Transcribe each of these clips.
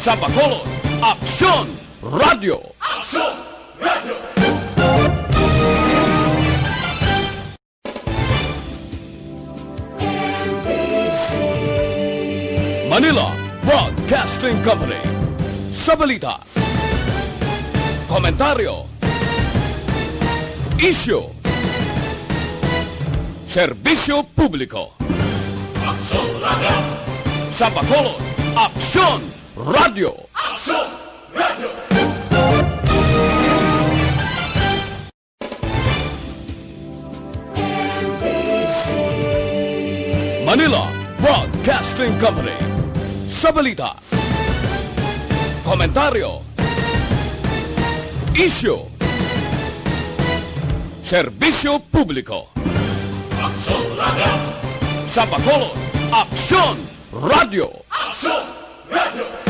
Sa Bacolod, Aksyon Radio! Aksyon Radio! Manila Broadcasting Company. Sa balita, komentaryo, isyu, serbisyo publiko. Aksyon Radio! Sa Bacolod, Aksyon Radio! Aksyon Radio! Manila Broadcasting Company. Sa balita, komentaryo, isyu, serbisyo publiko. Aksyon Radio! Sa Bacolod, Aksyon Radio! Aksyon Radio!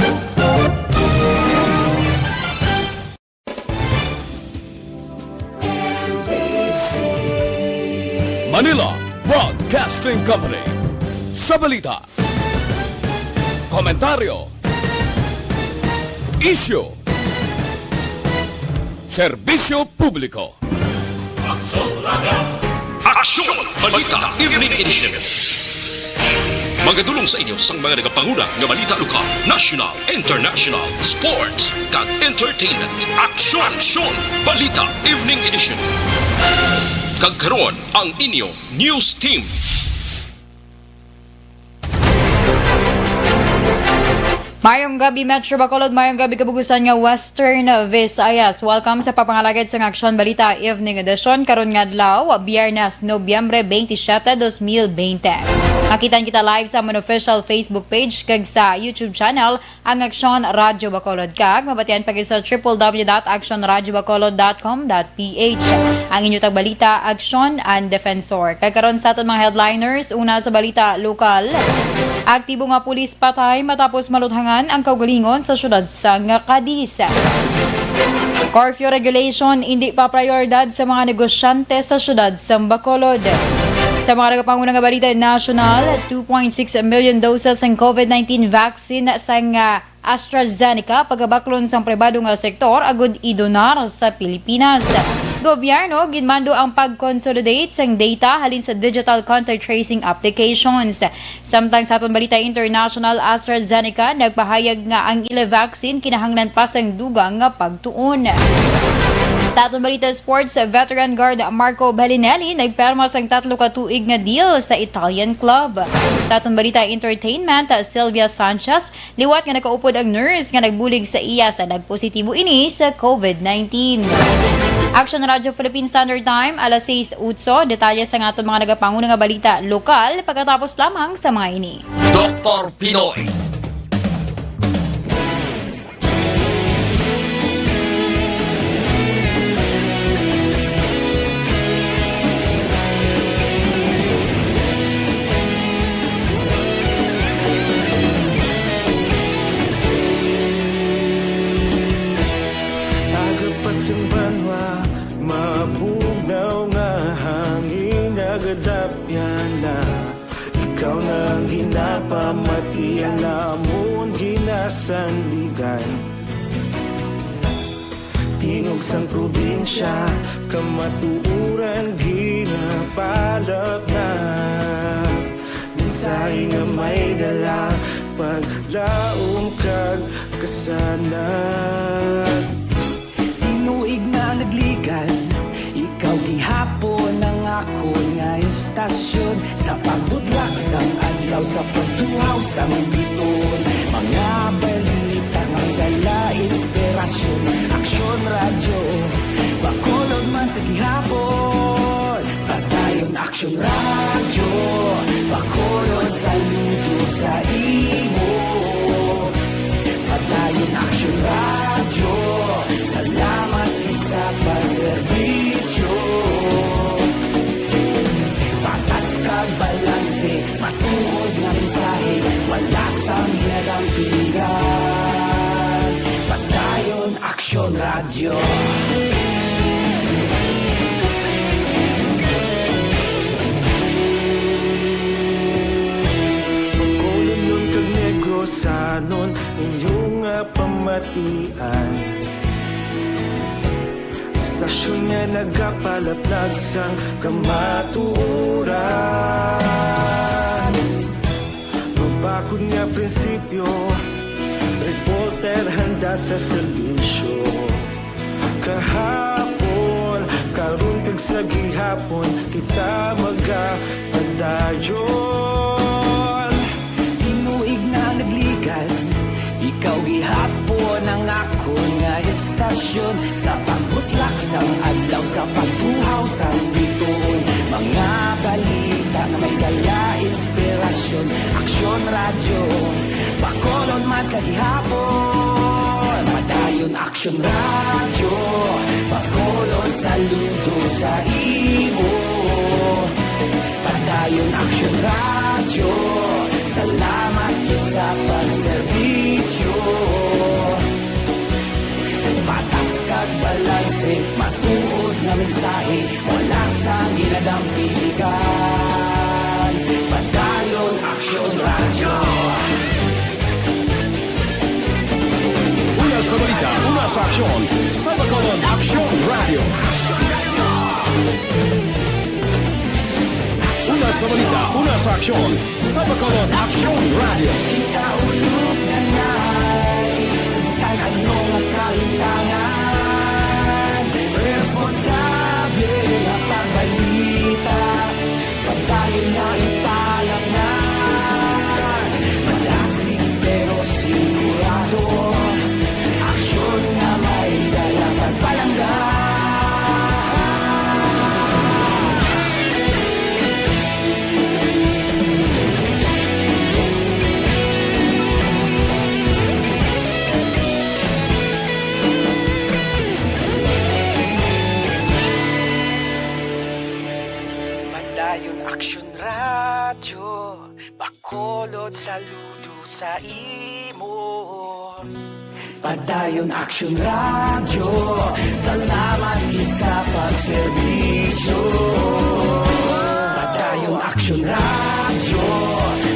Manila Broadcasting Company. Sa balita, komentaryo, isyu, serbisyo publiko. Aksyon Radio! Aksyon! Balita Evening Edition. Magadulong sa inyo sang mga nagapanguna nga balita lokal, national, international, sports, kag entertainment. Aksyon! Balita Evening Edition. Kag karon ang inyong news team. Mayong gabi Metro Bacolod, mayong gabi kabugusan nga Western Visayas. Welcome sa papangalagad sa Aksyon Balita Evening Edition karon nga adlaw, Biyernes, Nobyembre 27, 2020. Makitan kita live sa among official Facebook page kag sa YouTube channel ang Aksyon Radio Bacolod kag mabatian pag sa www.actionradiobacolod.com.ph. Ang inyo tag balita, Aksyon and Defensor. Kag karon sa aton mga headliners, una sa balita lokal. Aktibo nga pulis patay matapos maluthangan ang kaugalingon sa syudad sa Cadiz. Curfew regulation hindi pa prioridad sa mga negosyante sa syudad sa Bacolod. Sa mga nagapangunang balita national, 2.6 million doses ng COVID-19 vaccine sa AstraZeneca pagkabaklon sa pribado nga sektor agud idonar sa Pilipinas. Gobyerno ginmando ang pag-consolidate sang data halin sa digital contact tracing applications. Samtang sa aton balita international, AstraZeneca nagpahayag nga ang ila vaccine kinahanglan pa sang dugang nga pagtuon. Sa aton balita sports, veteran guard Marco Bellinelli nagperma sang 3 ka tuig nga deal sa Italian club. Sa aton balita entertainment, Sylvia Sanchez liwat nga nakaupod ang nurse nga nagbulig sa iya sa nagpositibo ini sa COVID-19. Action Radio Philippine Standard Time, alas 6:08. Detalye sa aton mga nagapangunang nga balita lokal pagkatapos lamang sa mga ini. Dr. Pinoy. Mabugnaw nga hangin nagadapyan na ikaw nang ginapamatian namon ginasandigan tingog sang probinsya kamatuuran ginapalap na minsay nga may dala paglaom kag kasanat tinuig na nagligan ikaw gihapon ang ako nga istasyon sa pagbudlak sang adlaw sa pagtuhaw sa biton mga balita nga dala inspirasyon Aksyon Radio Bacolod man sa gihapon padayon Aksyon Radio Bacolod saludo sa imo padayon Aksyon Radio salamat sa pagserbisyo patas kag balanse matuod nga mensahe wala sang hinadampingan padayon Aksyon Radio Bacolod nun kag Negros sanon inyong nga pamatian. Istasyon niya nagapalaplag sang kamatuuran. Mabakod nga prinsipyo, reporter handa sa serbisyo. Kahapon, karon kag sa gihapon, kita magapadayon. Tinuig na nagligan, ikaw gihapon ang ako nga estasyon. Sa pagbutlak sang adlaw, sa pagtuhaw sang bituon, mga balita na may dala inspirasyon. Aksyon radyo, bakolon man sa gihapon. Padayon Aksyon radyo, bakolon saludo sa imo. Padayon Aksyon radyo, salamat sa pagserbisyo. Patas kag balanse, matuod na mensahe, wala sang ginadampigan. Padayon Aksyon radyo. Una sa balita, una sa aksyon, sa Bacolod Aksyon Radio. Una sa balita, una sa aksyon, sa Bacolod Aksyon Radio. Kita ulog na na'y sansay anong ang kalintangan. Responsable na pagbalita, pagkain na ipalang na. Malasig pero sigurado, aksyon na may dalaman palanggan. Padayon Aksyon radyo, bakolod saludo sa imo. Padayon Aksyon radyo, salamat gid sa pagserbisyo. Padayon Aksyon radyo,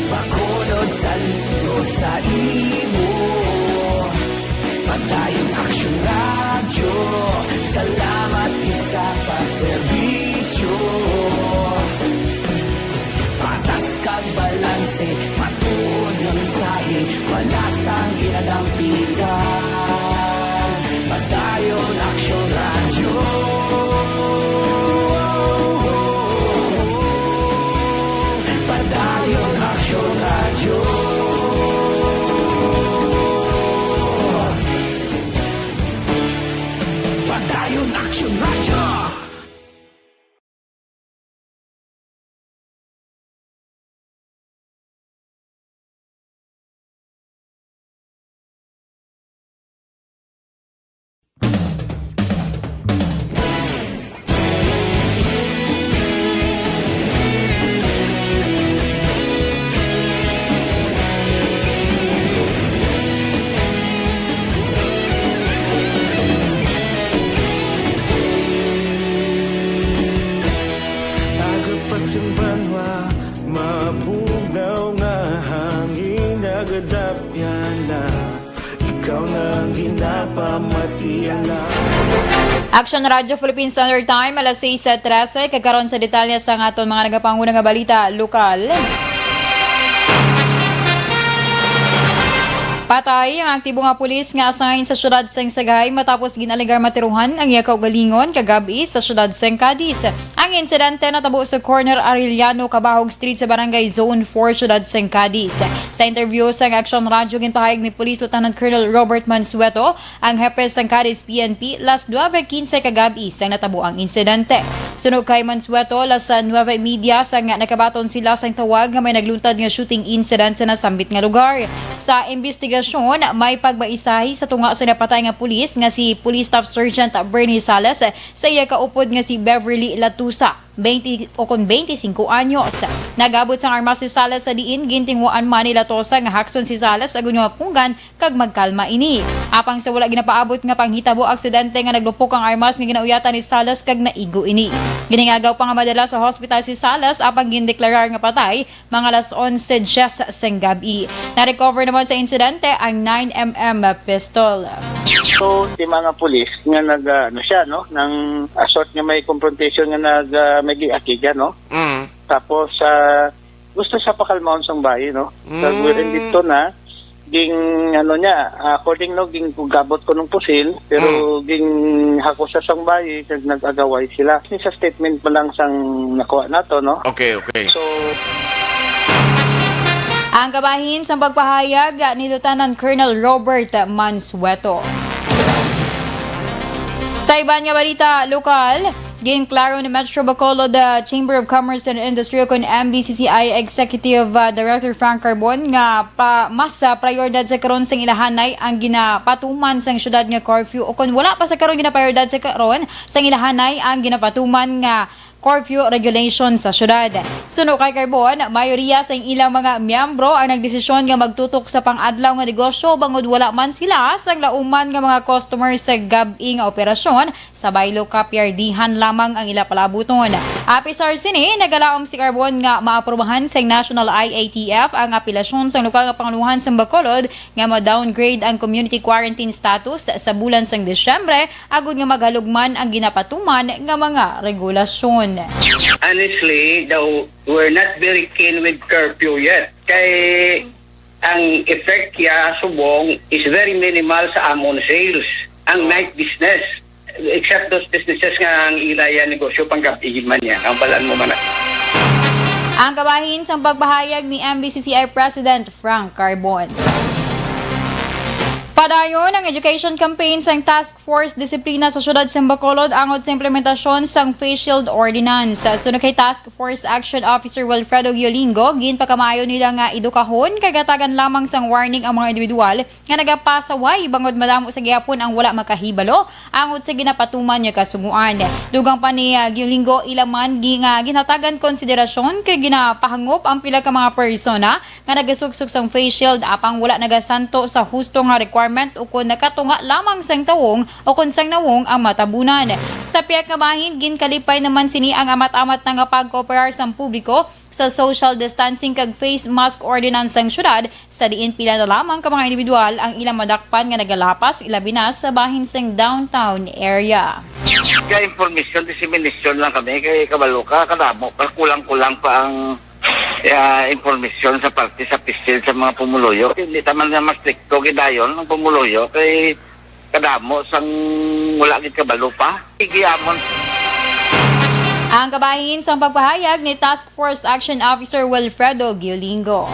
bakolod saludo sa imo. Padayon Aksyon radyo, salamat gid sa pagserbisyo. Patas kag balanse, matuod ng mensahe, wala sang ginadampigan. Padayon Aksyon radyo. Padayon Aksyon radyo. Padayon Aksyon radyo. Simbanwa, mabugnaw nga hangin nagadapyan na. Ikaw na ang ginapamatiyan na. Aksyon Radio Philippine Standard Time, alas 6:13, kagkaroon sa detalye sa aton mga nagapanguna nga balita lokal. Patay ang aktibo nga pulis nga asahin sa syudad Seng Sagay matapos ginaligar matiruhan ang iya kaugalingon kagabi sa syudad Seng Cadiz. Ang insidente natabo sa corner Arellano, Cabahog Street sa barangay Zone 4, syudad Seng Cadiz. Sa interview sa Aksyon Radio, ginpahayag ni Police Lieutenant Colonel Robert Mansueto, ang hepe sa Cadiz PNP, las 9:15 kagabi sa natabo ang insidente. Sunog kay Mansueto, las 9:30 sa nga nakabaton sila sa tawag nga may nagluntad nga shooting incident sa nasambit nga lugar. Sa investigasyon, may pagbaisahi sa tunga sa napatay nga pulis nga si Police Staff Sergeant Bernie Salas sa iya kaupod nga si Beverly Latusa. 20 o kon 25 anyos. Nagabot sang armas si Salas sa diin gintingwaan Manila Tosa nga hakson si Salas agon nga punggan kag magkalma ini. Apang sa wala ginapaabot nga panghitabo aksidente nga naglupok ang armas nga ginauyatan ni Salas kag naigo ini. Giningagaw pa nga madala sa hospital si Salas apang gindeklarar nga patay mga alas 11:10 sang gabi. Na-recover naman sa insidente ang 9mm pistol. So, si mga pulis nga nang assault nga may confrontation nga may giakiga, no? Tapos, gusto siya pakalmaon sang bayi, no? So, wherein dito na, according ging gabot ko ng pusil, pero ging hako sa sang bayi, kag nag-agaway sila. Sa statement pa lang sang nakuha nato, no? Okay. So, Ang kabahin sa pagpahayag ni Lieutenant Colonel Robert Mansueto. Sa iban nga balita lokal, ginklaro ni Metro Bacolod Chamber of Commerce and Industry kon MBCCI Executive Director Frank Carbon nga mas prioridad sa karon sang ilahanay ang ginapatuman sang syudad nga curfew o kon wala pa sa karon ginaprioridad sa karon sang ilahanay ang ginapatuman nga curfew regulation sa syudad. Suno kay Carbon, mayoriya sa ilang mga miyembro ang nagdesisyon nga magtutok sa pang-adlaw nga negosyo bangod wala man sila sa lauman nga mga customers sa gabi nga operasyon sa baylo kapyardihan lamang ang ila palabuton. Apisar sini, nagalaom si Carbon nga maaprubahan sa National IATF ang apelasyon sa lokal nga panguluhan sa Bacolod nga ma-downgrade ang community quarantine status sa bulan sang Disyembre agud nga maghalugman ang ginapatuman nga mga regulasyon. Honestly, though, we're not very keen with curfew yet. Kay ang effect ya subong is very minimal sa amon sales. Ang night business, except those businesses nga ang ilaya negosyo panggabi man yan. Ang balaan mo man. Ang kabahin sa pagbahayag ni MBCCI President Frank Carbon. Padayon ang education campaign sang Task Force Disiplina sa Syudad sa Bacolod angod sa implementasyon sang Face Shield Ordinance. Sunod kay Task Force Action Officer Wilfredo Giolingo, ginpakamayo nila nga edukahon kagatagan lamang sang warning ang mga individual nga nagapasaway bangod madamo sa gihapon ang wala makahibalo angod sa ginapatuman niya kasunguan. Dugang pa ni Giolingo ilaman nga ginatagan konsiderasyon kay ginapahangop ang pila ka mga persona nga nagasugsug sang face shield apang wala nagasanto sa husto nga requirement o kung nakatunga lamang sang tawong o kung sang nawong ang matabunan. Sa piyak nga bahin, ginkalipay naman sini ang amat-amat nga pagkooperar sang publiko sa social distancing kag face mask ordinance sang syudad sa diin pila na lamang ka mga individual ang ilang madakpan nga nagalapas ilabi na sa bahin sang downtown area. Kaya information, dissemination lang kami kay Kabaluka, kadamo, kulang-kulang pa ang informasyon sa parte sa pisil sa mga pumuloyo. Hindi taman na mas stricto gidayon ng pumuloyo kay kadamo sang wala gid kabalo pa. Igiyamon. Ang kabahin sa pagpahayag ni Task Force Action Officer Wilfredo Giolingo.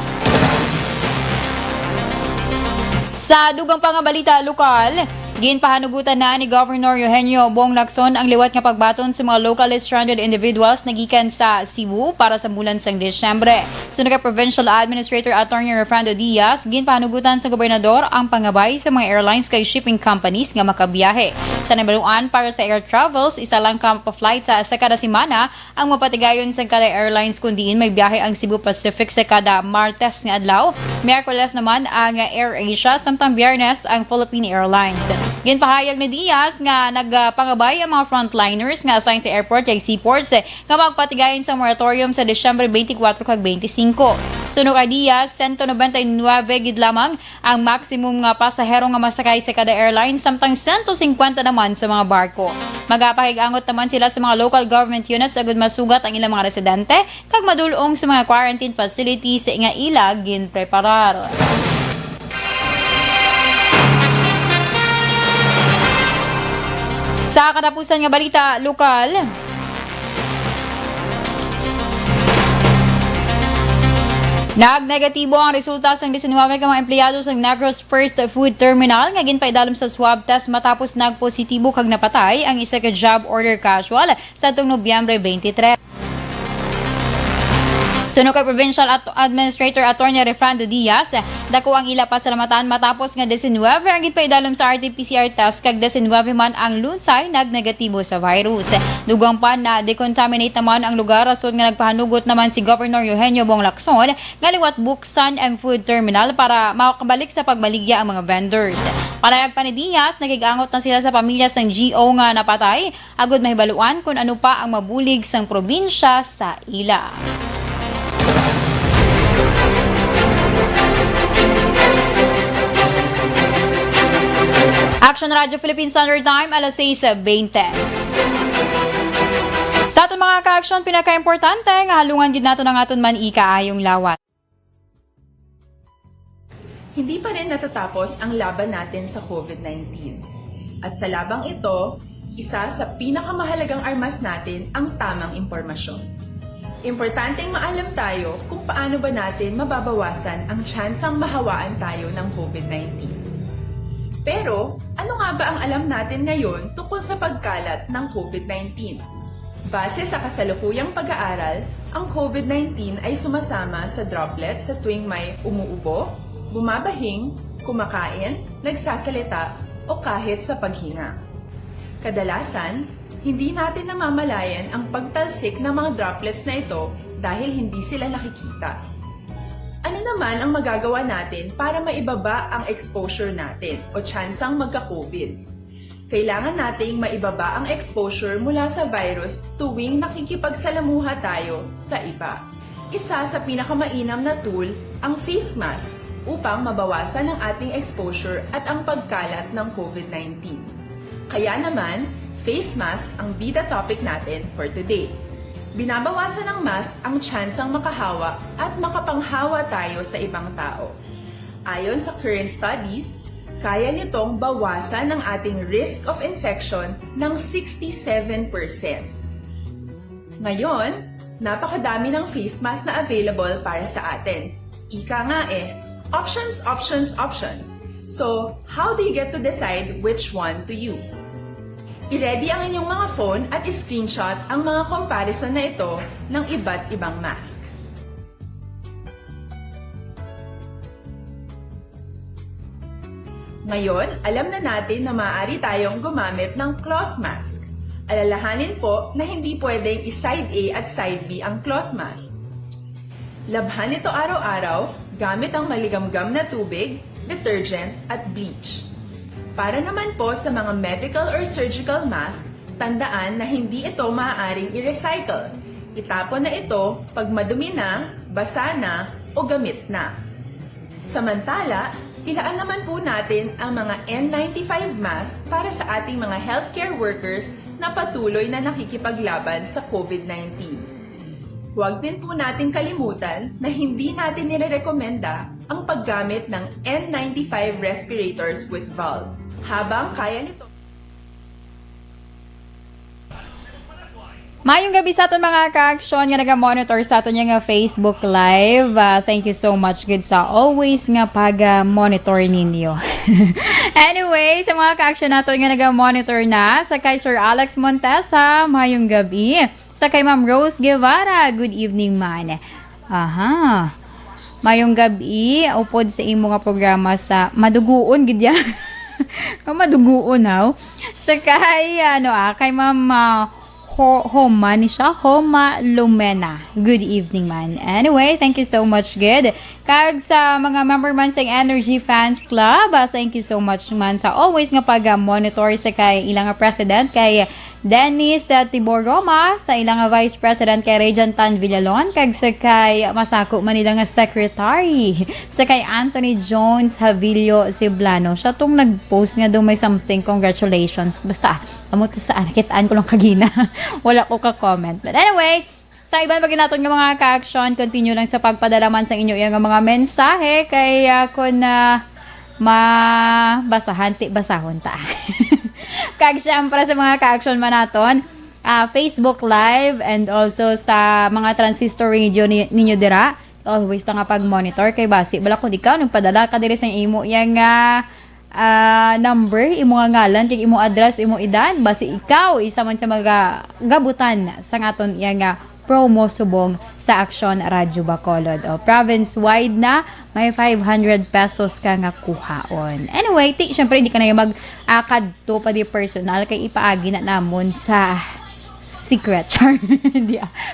Sa dugang pangabalita lokal, ginpahanugutan na ni Governor Eugenio Bong Lacson ang liwat nga pagbaton sa mga locally stranded individuals na gikan sa Cebu para sa bulan sang Disyembre. Sunod kay Provincial Administrator Attorney Refrando Diaz, ginpahanugutan sa gobernador ang pangabay sa mga airlines kay shipping companies nga makabiyahe. Sa nabaluan para sa air travels, isa lang ka pa-flight sa kada semana ang mapatigayon sa kada airlines kung diin may biyahe ang Cebu Pacific sa kada Martes nga adlaw. Miyerkules naman ang Air Asia samtang Biyernes ang Philippine Airlines. Ginpahayag ni Diaz nga nagpangabay ang mga frontliners nga assigned sa airport kay seaports nga magpatigayon sa moratorium sa Disyembre 24 kag 25. Sunod kay Diaz, 199 gid lamang ang maximum nga pasahero nga masakay sa kada airline samtang 150 naman sa mga barko. Magapahigangot naman sila sa mga local government units agud masugat ang ilang mga residente kag madulong sa mga quarantine facilities nga ila ginpreparar. Sa katapusan nga balita lokal, nag-negatibo ang resulta sa 19 ka mga empleyado sa Negros First Food Terminal nga ginpaidalom sa swab test matapos nagpositibo kag napatay ang isa ka job order casual sa tuong Nobyembre 23. Suno kay Provincial Administrator Attorney Refrando Diaz, dako ang ila pasalamatan matapos nga 19 ang gipaidalom sa RT-PCR test kag 19 man ang lunsay nagnegatibo sa virus. Dugang pa na decontaminate naman ang lugar rason nga nagpahanugot naman si Governor Eugenio Bong Lacson nga liwat buksan ang food terminal para makabalik sa pagbaligya ang mga vendors. Palayag pa ni Diaz, nagigangot na sila sa pamilyas ng GO nga napatay, agud mahibaluan kung ano pa ang mabulig sang probinsya sa ila. Action Radio Philippine Standard Time, alas 6:20. Sa aton mga ka-action, pinaka-importante nga halungan gid nato ng aton man ikaayong lawat. Hindi pa rin natatapos ang laban natin sa COVID-19. At sa labang ito, isa sa pinakamahalagang armas natin ang tamang impormasyon. Importanteng maalam tayo kung paano ba natin mababawasan ang tsansang mahawaan tayo ng COVID-19. Pero, ano nga ba ang alam natin ngayon tungkol sa pagkalat ng COVID-19? Base sa kasalukuyang pag-aaral, ang COVID-19 ay sumasama sa droplets sa tuwing may umuubo, bumabahing, kumakain, nagsasalita, o kahit sa paghinga. Kadalasan, hindi natin namamalayan ang pagtalsik ng mga droplets na ito dahil hindi sila nakikita. Ano naman ang magagawa natin para maibaba ang exposure natin o tsansang magka-COVID? Kailangan nating maibaba ang exposure mula sa virus tuwing nakikipagsalamuha tayo sa iba. Isa sa pinakamainam na tool ang face mask upang mabawasan ang ating exposure at ang pagkalat ng COVID-19. Kaya naman, face mask ang bida topic natin for today. Binabawasan ng mask ang tsansang makahawa at makapanghawa tayo sa ibang tao. Ayon sa current studies, kaya nitong bawasan ang ating risk of infection ng 67%. Ngayon, napakadami ng face mask na available para sa atin. Ika nga options, options, options. So, how do you get to decide which one to use? I-ready ang inyong mga phone at i-screenshot ang mga comparison na ito ng iba't ibang mask. Ngayon, alam na natin na maaari tayong gumamit ng cloth mask. Alalahanin po na hindi pwedeng i-side A at side B ang cloth mask. Labhan ito araw-araw gamit ang maligamgam na tubig, detergent at bleach. Para naman po sa mga medical or surgical mask, tandaan na hindi ito maaaring i-recycle. Itapon na ito pag madumi na, basa na, o gamit na. Samantala, ilaan naman po natin ang mga N95 mask para sa ating mga healthcare workers na patuloy na nakikipaglaban sa COVID-19. Huwag din po natin kalimutan na hindi natin nirerekomenda ang paggamit ng N95 respirators with valve. Habang kaya nito. Mayong gabi sa aton mga ka-action nga naga-monitor sa aton nga Facebook Live. Thank you so much good sa always nga pag-monitor ninyo. Anyway, sa mga ka-action naton nga naga-monitor na, sa kay Sir Alex Montesa, mayong gabi. Sa kay Ma'am Rose Guevara, good evening man. Aha. Mayong gabi, upod sa imo nga programa sa Maduguon gid ya. Maduguon haw. Sa kay kay Ma'am Homa ni siya, Homa Lumena. Good evening man. Anyway, thank you so much good. Kag sa mga member man sa Energy Fans Club, thank you so much man sa always nga pag-monitor sa kay ilang president kay Dennis Tibor Roma, sa ilang Vice President kay Regent Tan Villalon, kag sa kay Masako Manila nga Secretary, sa kay Anthony Jones Havilio Ciblano. Siya tong nag-post nga daw may something, congratulations. Basta, amo to saan, nakitaan ko lang kagina. Wala ko ka-comment. But anyway, sa iban pag naton nga mga ka-action, continue lang sa pagpadala man sa inyo yung mga mensahe kay kung mabasahan, basahon ta. Kag syempre sa mga ka-action man naton, Facebook Live and also sa mga transistor radio ninyo dira, always na nga pag-monitor kay basi. Bala kung ikaw, nagpadala ka diri sa imo yung number, imo nga ngalan, imo address, imo edad, basi ikaw, isa man sa mga gabutan sa ngaton yung promo subong sa Aksyon Radyo Bacolod. O, province-wide na, may 500 pesos ka nga kuhaon. Anyway, syempre hindi ka na yung mag-akad to pa di personal kay ipaagi na namon sa secret char.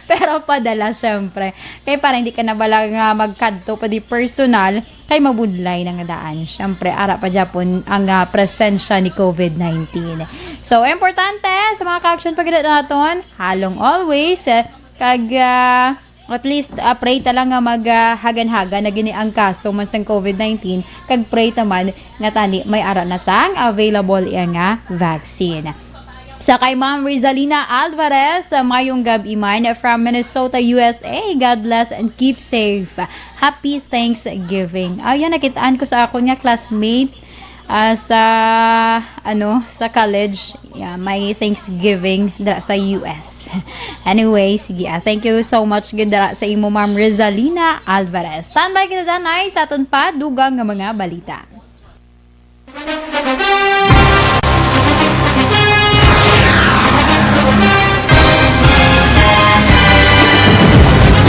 Pero padala syempre. Kaya para hindi ka na bala nga magkadto pa di personal kay mabudlay ng daan. Syempre ara pa Japon ang presensya ni COVID-19. So importante sa mga ka-action pagdating naton, halong always kag at least pray ta lang nga maghagan-hagan na gini ang kaso man sang COVID-19 kag pray taman nga tani may ara na sang available nga vaccine. Sa kay Ma'am Rizalina Alvarez, mayong gabi man from Minnesota, USA. God bless and keep safe. Happy Thanksgiving. Ayan, nakitaan ko sa ako nga classmate sa college. Yeah, may Thanksgiving dara sa US. Anyway, sige. Thank you so much dara sa imo Ma'am Rizalina Alvarez. Standby kita dyan ay sa aton pa dugang nga mga balita.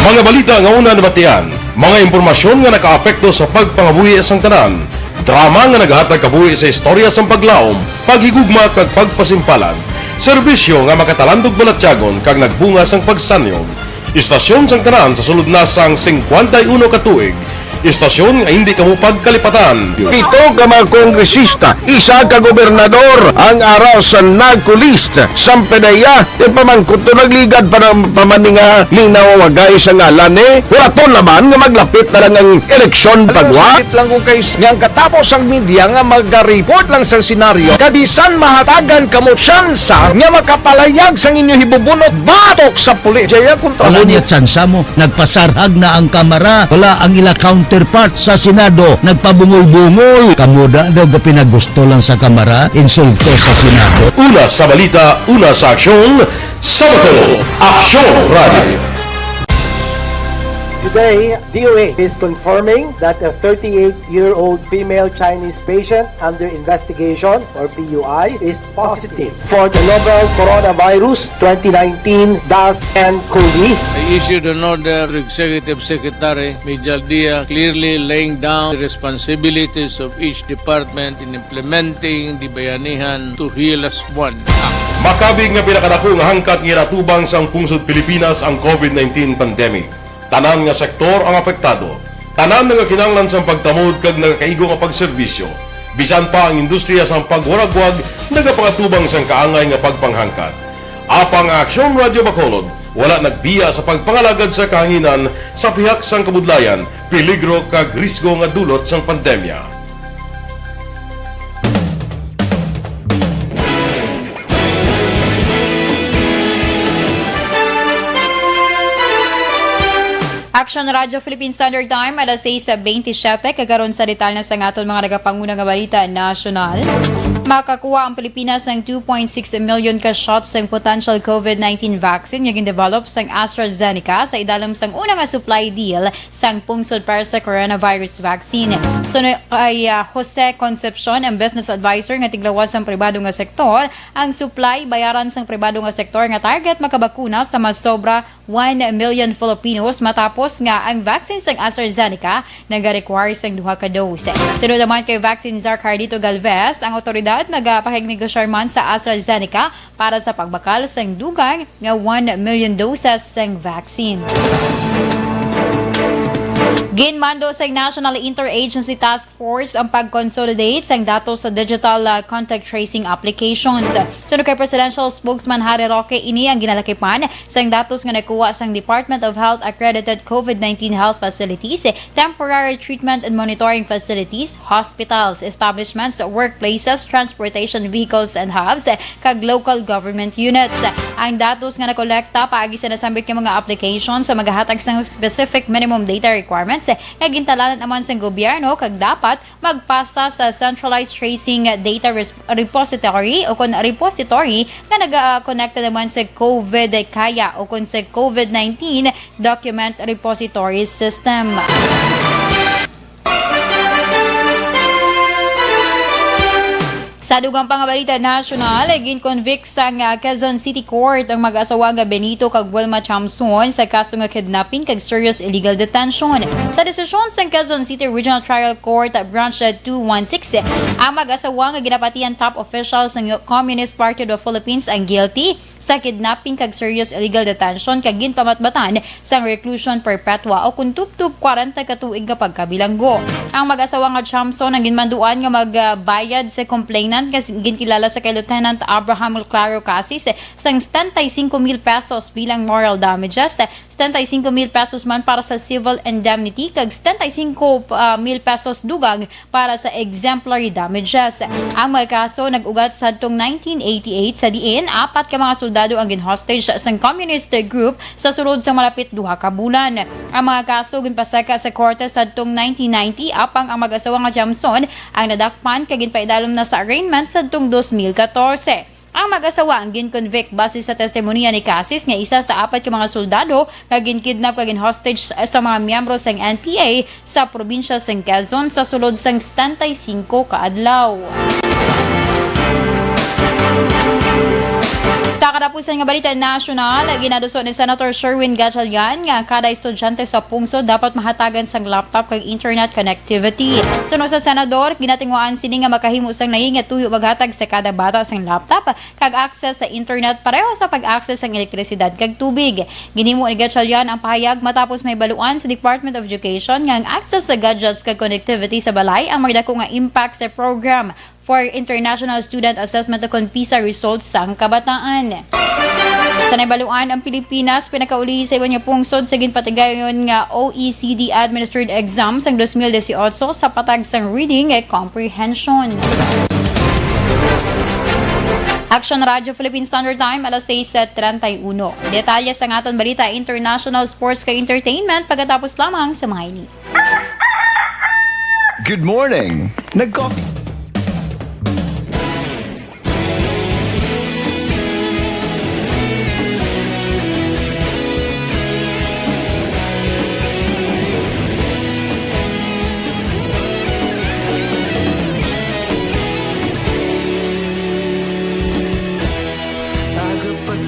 Mga balita nga una nabatian, mga impormasyon nga nakaapekto sa pagpangabuhi sang tanan, drama nga naghatag kabuhi sa istorya sang paglaom, paghigugma kag pagpasimpalan, serbisyo nga makatalandog balatyagon kag nagbunga sang pagsanyog, istasyon sang tanan sa sulod na sang 51 ka tuig, istasyon nga hindi kamo pagkalipatan. Pito ka mga kongresista, isa ka gobernador ang araw sa nagkulist sa pedaya di pamangkot to nagligad para pamaninga linaw wagay sa ngalan wala to naman nga maglapit na lang ang eleksyon pagwa lang kung kays nga katapos ang media nga mag-report lang sa senaryo kadisan mahatagan kamo tsansa nga makapalayag sa inyo hibubunot batok sa pulis jaya kontra wala niya tsansa mo nagpasarhag na ang kamera wala ang ila counterpart sa Senado nagpabungol-bungol kamuda daw pinagusto lang sa kamera insulto sa Senado. Una sa balita, una sa aksyon, Sabado, Aksyon Radio. Today, DOA is confirming that a 38-year-old female Chinese patient under investigation, or PUI, is positive for the novel coronavirus 2019-nCoV. I issued an order to Executive Secretary Major Dia clearly laying down the responsibilities of each department in implementing the Bayanihan to Heal as One Act. Makabig nga pinakadako nga hangkat nga natubang sang pungsod Pilipinas ang COVID-19 pandemic. Tanan nga sektor ang apektado. Tanan nga kinahanglan sang pagtamod kag nagakaigo nga pagserbisyo. Bisan pa ang industriya sang pagwaragwag nagapakatubang sang kaangay nga pagpanghangkat. Apang Aksyon Radio Bacolod wala nagbiya sa pagpangalagad sa kahanginan sa pihak sang kabudlayan, peligro kag risgo nga dulot sang pandemya. Aksyon Radio Philippine Standard Time alas 6:27 kagaron sa detalye na sa aton mga nagapanguna nga balita national. Makakuha ang Pilipinas ng 2.6 million ka shots ng potential COVID-19 vaccine nga gin-develop sang AstraZeneca sa idalam sang una nga supply deal sang pungsod para sa coronavirus vaccine. So ay Jose Concepcion, ang business advisor nga tiglawas sang pribado nga sektor, ang supply bayaran sang pribado nga sektor nga target makabakuna sa mas sobra 1 million Filipinos matapos nga ang vaccine sang AstraZeneca nag-require sang 2 ka dose. Sunod naman kay Vaccine Czar Cardito Galvez, ang otoridad nagapahignegosyar man sa AstraZeneca para sa pagbakal sang dugang nga 1 million doses sang vaccine. Ginmando sa National Interagency Task Force ang pag-consolidate sang datos sa digital contact tracing applications. Sunod kay Presidential Spokesman Harry Roque, ini ang ginalakipan sang datos nga nakuha sang Department of Health accredited COVID-19 health facilities, temporary treatment and monitoring facilities, hospitals, establishments, workplaces, transportation vehicles and hubs, kag local government units. Ang datos nga nakolekta paagi sa nasambit ng mga applications sa maghahatag sang specific minimum data requirements nga gintalanan naman sa gobyerno kag dapat magpasa sa centralized tracing data repository o kon repository nga naga-connected naman sa COVID kaya o kon sa COVID-19 document repository system. Sa Sa dugang pangabalita national, gin-convict sa Quezon City Court ang mag-asawa nga Benito kag Wilma Chamson sa kaso nga kidnapping kag serious illegal detention. Sa desisyon sa Quezon City Regional Trial Court Branch 216, ang mag-asawa nga ginapatian top officials ng Communist Party of the Philippines ang guilty sa kidnapping kag serious illegal detention kag ginpamatbatan sa reclusion perpetua o kun tuptup 40 ka tuig nga pagkabilanggo. Ang mag-asawa nga Chamson ang ginmanduan nga magbayad sa complainant kasi ginkilala sa kay Lieutenant Abraham Claro Casis sang 75,000 pesos bilang moral damages, 75,000 pesos man para sa civil indemnity kag 75,000 pesos dugang para sa exemplary damages. Ang mga kaso nag-ugat sa atong 1988 sa diin apat ka mga soldado ang gin-hostage sang communist group sa sulod sa malapit duha ka bulan. Ang mga kaso ginpasaka sa korte sa atong 1990 apang ang mag-asawa nga Jamson ang nadakpan kag ginpaidalom na sa arraignment sa atong 2014. Ang mag-asawa ang gin-convict base sa testimonya ni Casis nga isa sa apat ka mga soldado nga gin-kidnap kag gin-hostage sa mga miyembro sang NPA sa probinsya sang Quezon sa sulod sang 75 ka adlaw. Sa kadapusan nga balita national, ginaduso ni Senator Sherwin Gatchalian nga kada estudyante sa pungsod dapat mahatagan sang laptop kag internet connectivity. Suno sa senador, ginatinguan sini nga makahimo sang nayi nga tuyo maghatag sa kada bata sang laptop kag access sa internet pareho sa pag-access sang elektrisidad kag tubig. Ginhimo ni Gatchalian ang pahayag matapos may baluan sa Department of Education nga ang access sa gadgets kag connectivity sa balay ang magdako nga impact sa program for International Student Assessment o PISA results sang kabataan. Sa naibaluan ang Pilipinas, pinakauli sa iban nga pungsod sa ginpatigayon nga OECD administered exam sang 2018 sa patag sang reading at comprehension. Aksyon Radio Philippine Standard Time, alas 6:31. Detalye sa aton balita, international sports kay entertainment pagkatapos lamang sa mga ini. Good morning! Nag-coffee.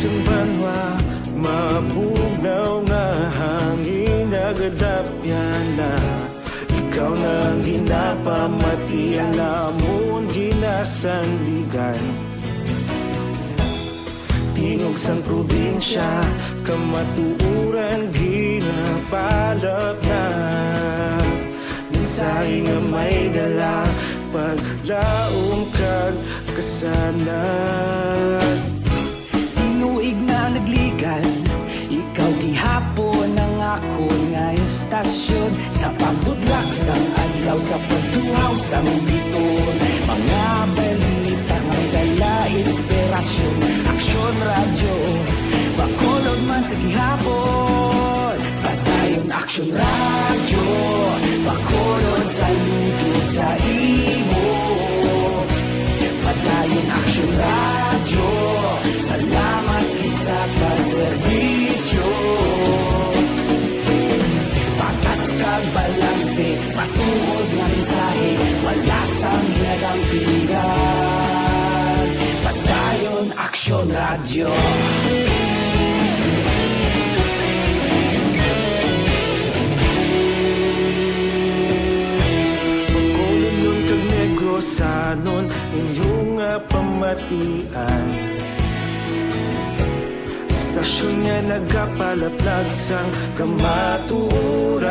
Banwa, mabugnaw nga hangin nagadapyan na ikaw nang ginapamati ang lamon ginasandigan tingog sang probinsya kamatuuran ginapalap na minsay nga may dala paglaong kag kasanan tuig na nagligan, ikaw gihapon ang ako nga estasyon sa pagbutlak sang adlaw sa pagtuhaw sang biton mga balita may dala inspirasyon aksyon radyo bakolod man sa gihapon padayon aksyon radyo bakolod sa luto sa imo padayon aksyon radyo salamat sa pagserbisyo patas kag balanse patuod nga mensahe wala sang hinagang pilihan padayon aksyon radyo Bacolod kag Negrosanon inyong pamatian Stasyon nga nagkapalaplag sang kamaturan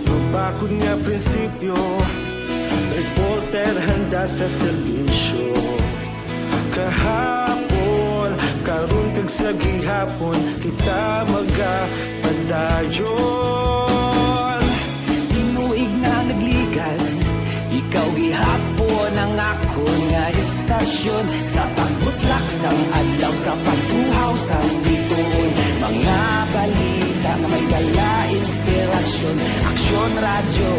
Mabakod nga prinsipyo Reporter handa sa serbisyo Kahapon, karun kag sa gihapon Kita magapadayon Tinuig na nagligan Ikaw gihapon ang ako nga estasyon Sa pagbutlak sang adlaw Sa pagtuhaw sang biton Mga balita nga may dala inspirasyon Aksyon radyo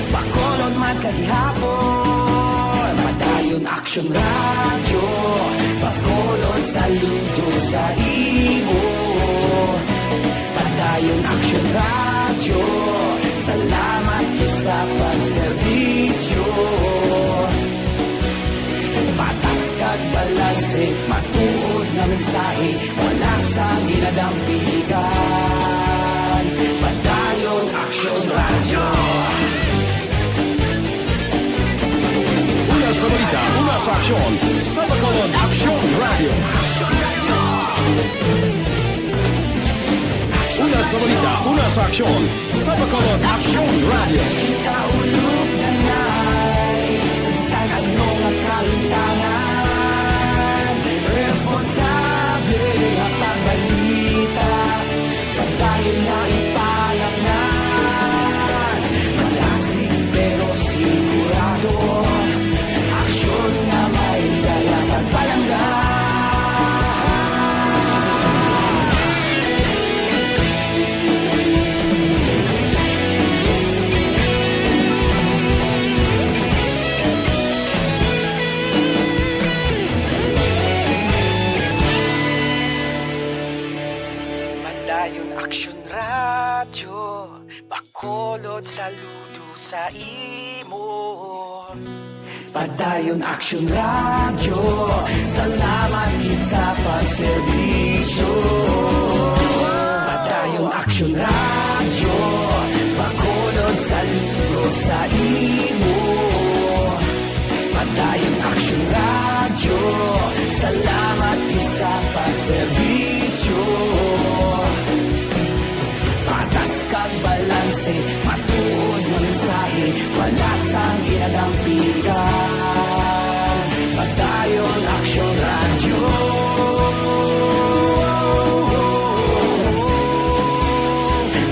Bacolod man sa gihapon Padayon aksyon radyo Bacolod saludo sa imo Padayon aksyon radyo Salamat sa pagserbisyo inadampigan. Padayon Aksyon Radio. Una sa balita, una sa aksyon, sa Bacolod Aksyon Radio. Una sa balita, una sa aksyon, sa Bacolod Aksyon Radio. Kaulog na na'y Sinsan ano nga kalintangan. Responsable nga pagbalita. Padayon na ipalaknan. Malasig pero sigurado. Aksyon na may dala pagpalanggan. Padayon Aksyon Radio. Bacolod saludo sa imo. Padayon Aksyon Radio. Salamat gid sa pagserbisyo. Padayon Aksyon Radio. Bacolod saludo sa imo. Padayon Aksyon Radio. Salamat gid sa pagserbisyo. Patas kag balanse, matuod ng mensahe, wala sang inadampigan. Padayon Aksyon Radio.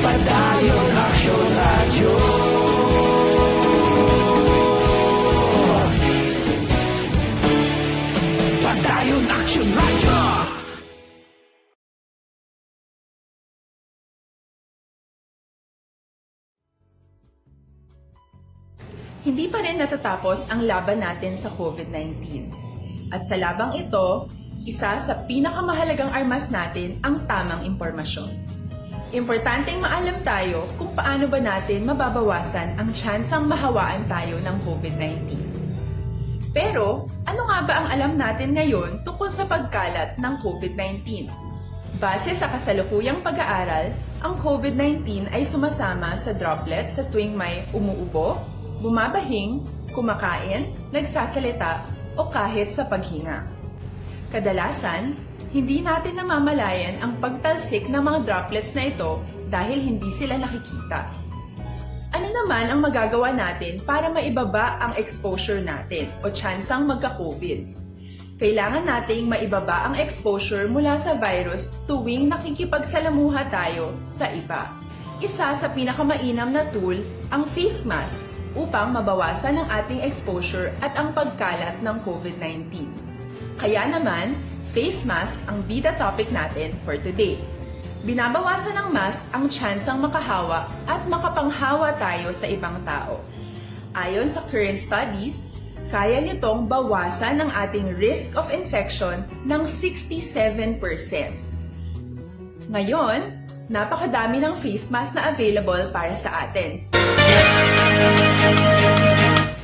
Padayon Aksyon Radio. Padayon Aksyon Radio. Hindi pa rin natatapos ang laban natin sa COVID-19. At sa labang ito, isa sa pinakamahalagang armas natin ang tamang impormasyon. Importanteng maalam tayo kung paano ba natin mababawasan ang tsansang mahawaan tayo ng COVID-19. Pero, ano nga ba ang alam natin ngayon tungkol sa pagkalat ng COVID-19? Base sa kasalukuyang pag-aaral, ang COVID-19 ay sumasama sa droplets sa tuwing may umuubo, bumabahing, kumakain, nagsasalita, o kahit sa paghinga. Kadalasan, hindi natin namamalayan ang pagtalsik ng mga droplets na ito dahil hindi sila nakikita. Ano naman ang magagawa natin para maibaba ang exposure natin o tsansang magka-COVID? Kailangan nating maibaba ang exposure mula sa virus tuwing nakikipagsalamuha tayo sa iba. Isa sa pinakamainam na tool ang face mask upang mabawasan ang ating exposure at ang pagkalat ng COVID-19. Kaya naman, face mask ang bida topic natin for today. Binabawasan ng mask ang tsansang makahawa at makapanghawa tayo sa ibang tao. Ayon sa current studies, kaya nitong bawasan ang ating risk of infection ng 67%. Ngayon, napakadami ng face mask na available para sa atin.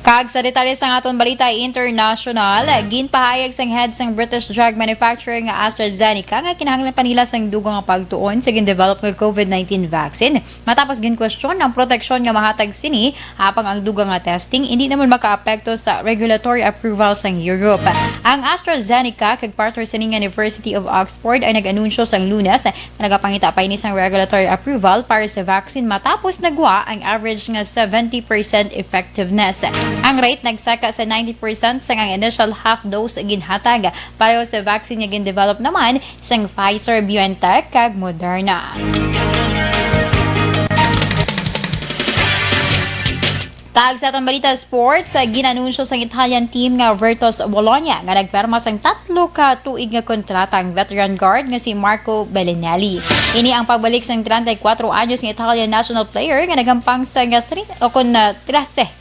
Kag sa detalye sa aton balita international, ginpahayag sang head sang British drug manufacturer nga AstraZeneca nga kinahanglan pa nila sang dugang nga pagtuon sa gin-develop nga COVID-19 vaccine. Matapos gin-question ang proteksyon nga mahatag sini apang ang dugang nga testing hindi naman makaapekto sa regulatory approval sang Europe. Ang AstraZeneca kag partner sa ning University of Oxford ay nag-anunsyo sang Lunes na nagapangita pa ini sang regulatory approval para sa vaccine matapos nagwa ang average nga 70% effectiveness. Ang rate nagsaka sa 90% sa ang initial half dose ginhatag pareho sa vaccine nga gin-develop naman sang Pfizer, BioNTech kag Moderna. Tag sa atong balita sports, ginanunsyo sang Italian team nga Virtus Bologna nga nagperma sang 3 ka tuig nga kontrata ang veteran guard nga si Marco Bellinelli. Ini ang pagbalik sang 34 anyos nga Italian national player nga nagampang sa 13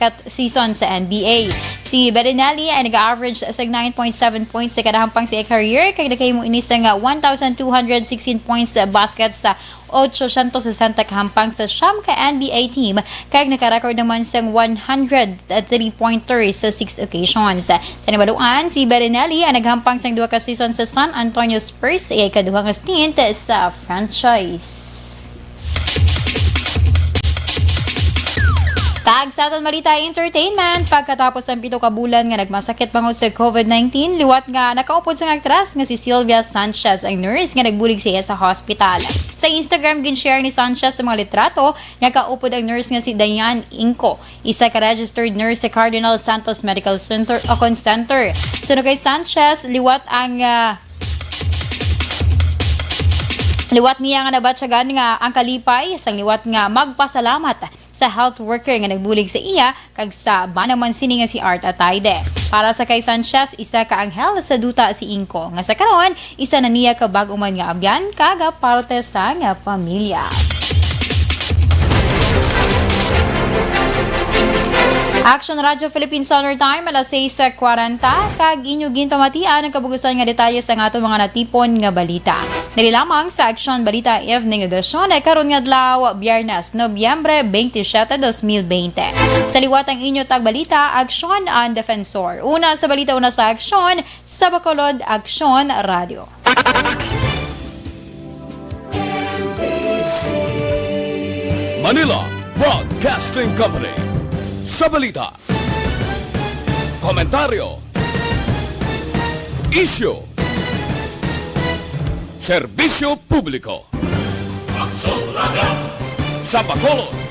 kat season sa NBA. Si Berinelli ay nag-average sa 9.7 points sa kada hampang sa career kay nakay mo ini sa 1,216 points sa basket sa 860 kahampang sa siyam ka NBA team kay nakarecord naman sa 103 pointers sa 6 occasions. Sa nabaluan, si Berinelli ay naghampang sa 2 ka season sa San Antonio Spurs ay kaduha nga stint sa franchise. Tag sa aton Balita Entertainment, pagkatapos ng 7 ka bulan nga nagmasakit bangod sa COVID-19, liwat nga nakaupod sa actress nga si Sylvia Sanchez, ang nurse nga nagbulig siya sa hospital. Sa Instagram, gin-share ni Sanchez sa mga litrato nga kaupod ang nurse nga si Diane Inco, isa ka registered nurse sa Cardinal Santos Medical Center o Center. Sunod kay Sanchez, liwat niya nga nabatsyagan nga ang kalipay sang liwat nga magpasalamat sa health worker nga nagbulig sa iya kag sa banaman sini nga si Art Atayde. Para sa kay Sanchez, isa ka anghel sa duta si Inco nga sa karon isa na niya ka bag-uman nga abyan kaga parte sa nga pamilya. Aksyon Radio Philippine Summer Time alas 6:40 kag inyo ginpamatian ang kabugusan nga detalye sa ato mga natipon nga balita. Dili lamang sa Aksyon Balita Evening Edition ay karon nga adlaw Biyernes, Nobyembre 27, 2020. Sa liwatang inyo tag balita, Aksyon and Defensor. Una sa balita, una sa Aksyon, sa Bacolod, Aksyon Radio. Manila Broadcasting Company. Sa balita, komentaryo, issue, serbisyo publiko. Aksyon Radio. Sa Bacolod,